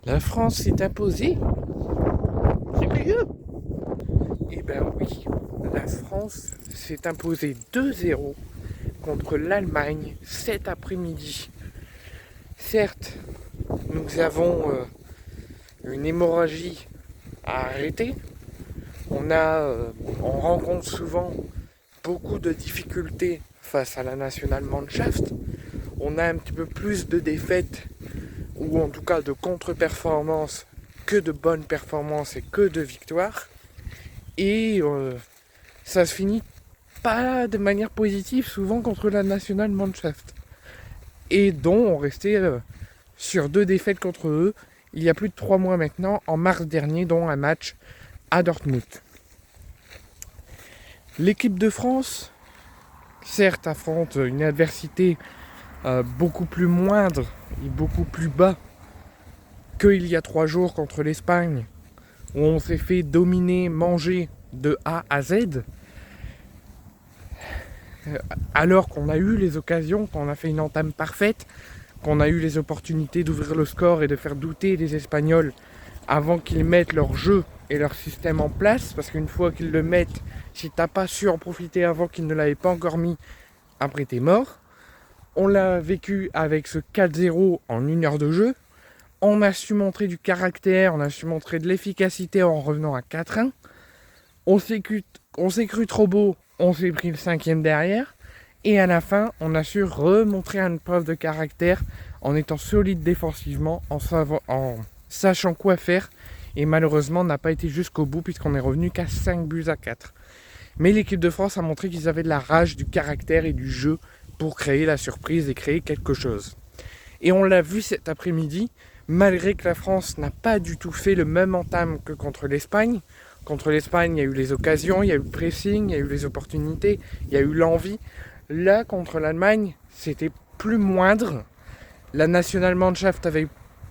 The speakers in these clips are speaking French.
La France s'est imposée. Sérieux? Eh ben oui, la France s'est imposée 2-0 contre l'Allemagne cet après-midi. Certes, nous avons une hémorragie à arrêter. On rencontre souvent beaucoup de difficultés face à la National Mannschaft. On a un petit peu plus de défaites ou en tout cas de contre-performances que de bonnes performances et que de victoires. Et ça se finit pas de manière positive souvent contre la National Mannschaft. Et dont on restait sur 2 défaites contre eux il y a plus de 3 mois maintenant, en mars dernier, dont un match à Dortmund. L'équipe de France, certes, affronte une adversité beaucoup plus moindre et beaucoup plus bas qu'il y a 3 jours contre l'Espagne, où on s'est fait dominer, manger de A à Z, alors qu'on a eu les occasions, qu'on a fait une entame parfaite, qu'on a eu les opportunités d'ouvrir le score et de faire douter les Espagnols avant qu'ils mettent leur jeu et leur système en place, parce qu'une fois qu'ils le mettent, si t'as pas su en profiter avant qu'ils ne l'avaient pas encore mis, après t'es mort. On l'a vécu avec ce 4-0 en 1 heure de jeu. On a su montrer du caractère, on a su montrer de l'efficacité en revenant à 4-1. On s'est cru trop beau, on s'est pris le 5e derrière. Et à la fin, on a su remontrer une preuve de caractère en étant solide défensivement, en sachant quoi faire. Et malheureusement, on n'a pas été jusqu'au bout puisqu'on est revenu qu'à 5-4. Mais l'équipe de France a montré qu'ils avaient de la rage, du caractère et du jeu pour créer la surprise et créer quelque chose. Et on l'a vu cet après-midi, malgré que la France n'a pas du tout fait le même entame que contre l'Espagne. Contre l'Espagne, il y a eu les occasions, il y a eu le pressing, il y a eu les opportunités, il y a eu l'envie. Là, contre l'Allemagne, c'était plus moindre. La National Mannschaft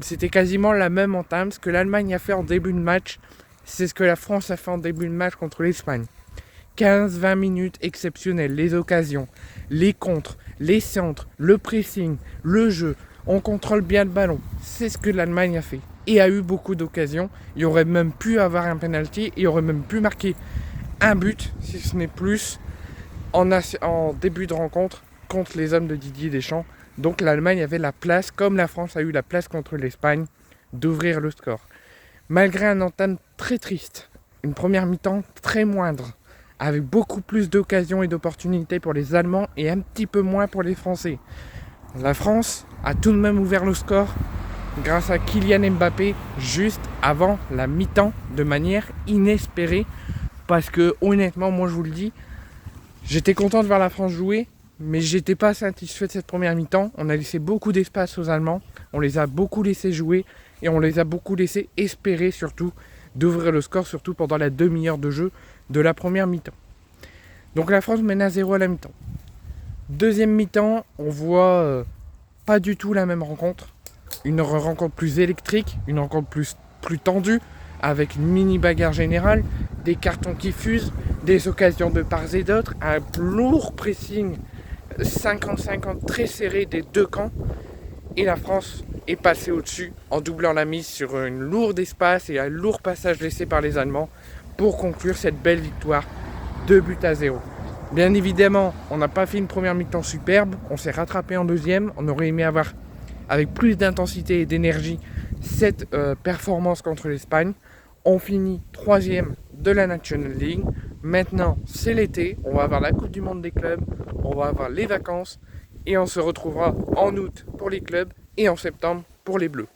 c'était quasiment la même entame. Ce que l'Allemagne a fait en début de match, c'est ce que la France a fait en début de match contre l'Espagne. 15-20 minutes exceptionnelles, les occasions, les contres, les centres, le pressing, le jeu. On contrôle bien le ballon. C'est ce que l'Allemagne a fait. Et a eu beaucoup d'occasions. Il aurait même pu avoir un penalty. Il aurait même pu marquer un but, si ce n'est plus, en début de rencontre contre les hommes de Didier Deschamps. Donc l'Allemagne avait la place, comme la France a eu la place contre l'Espagne, d'ouvrir le score. Malgré un entame très triste, une première mi-temps très moindre, avec beaucoup plus d'occasions et d'opportunités pour les Allemands et un petit peu moins pour les Français. La France a tout de même ouvert le score grâce à Kylian Mbappé juste avant la mi-temps de manière inespérée. Parce que honnêtement, moi je vous le dis, j'étais content de voir la France jouer, mais j'étais pas satisfait de cette première mi-temps. On a laissé beaucoup d'espace aux Allemands, on les a beaucoup laissés jouer et on les a beaucoup laissés espérer surtout d'ouvrir le score, surtout pendant la demi-heure de jeu de la première mi-temps. Donc la France mène à 0 à la mi-temps. Deuxième mi-temps, on voit pas du tout la même rencontre. Une rencontre plus électrique, une rencontre plus tendue, avec une mini bagarre générale, des cartons qui fusent, des occasions de part et d'autre, un lourd pressing 50-50 très serré des deux camps. Et la France est passée au-dessus en doublant la mise sur une lourde espace et un lourd passage laissé par les Allemands pour conclure cette belle victoire 2-0. Bien évidemment, on n'a pas fait une première mi-temps superbe, on s'est rattrapé en deuxième, on aurait aimé avoir avec plus d'intensité et d'énergie cette performance contre l'Espagne. On finit 3e de la National League. Maintenant, c'est l'été, on va avoir la Coupe du Monde des clubs, on va avoir les vacances et on se retrouvera en août pour les clubs et en septembre pour les Bleus.